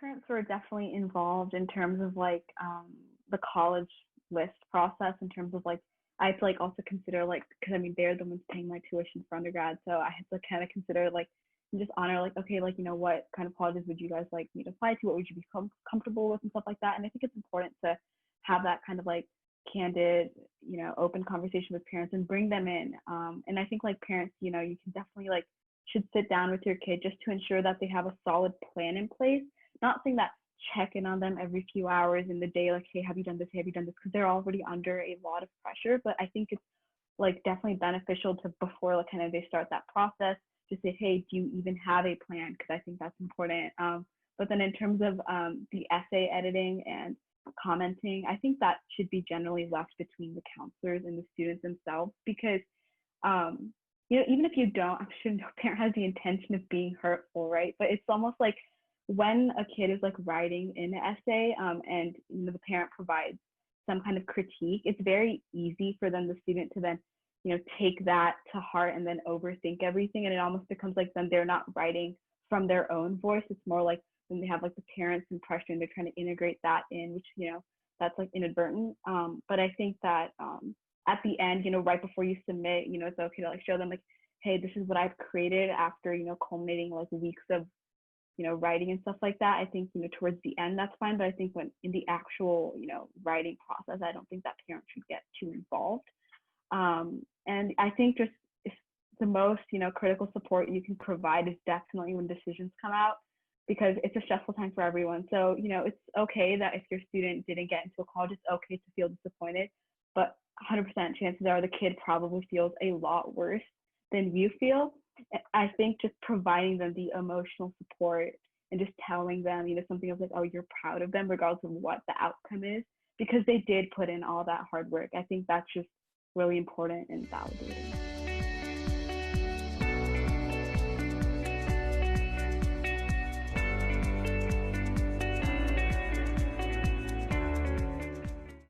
parents were definitely involved in terms of like the college list process in terms of like I had to like also consider like because I mean they're the ones paying my tuition for undergrad, so I had to kind of consider like and just honor like okay like what kind of colleges would you guys like me to apply to, what would you be comfortable with and stuff like that. And I think it's important to have that kind of like candid open conversation with parents and bring them in. And I think like parents you can definitely like should sit down with your kid just to ensure that they have a solid plan in place. Not saying that check in on them every few hours in the day, like, hey, have you done this? Have you done this? Because they're already under a lot of pressure. But I think it's like definitely beneficial to before like kind of they start that process to say, hey, do you even have a plan? Because I think that's important. But then in terms of the essay editing and commenting, I think that should be generally left between the counselors and the students themselves because um, even if you don't, I'm sure no parent has the intention of being hurtful, right? But it's almost like when a kid is like writing an essay and the parent provides some kind of critique, it's very easy for them, the student, to then take that to heart and then overthink everything, and it almost becomes like then they're not writing from their own voice. It's more like when they have like the parents' impression, they're trying to integrate that in, which that's like inadvertent. But I think that at the end, right before you submit, it's okay to like show them like, hey, this is what I've created after culminating like weeks of writing and stuff like that. I think towards the end that's fine, but I think when in the actual writing process, I don't think that parents should get too involved. And I think just if the most critical support you can provide is definitely when decisions come out, because it's a stressful time for everyone. So it's okay that if your student didn't get into a college, it's okay to feel disappointed, but 100% chances are the kid probably feels a lot worse than you feel. I think just providing them the emotional support and just telling them, something of like, oh, you're proud of them regardless of what the outcome is, because they did put in all that hard work. I think that's just really important and validating.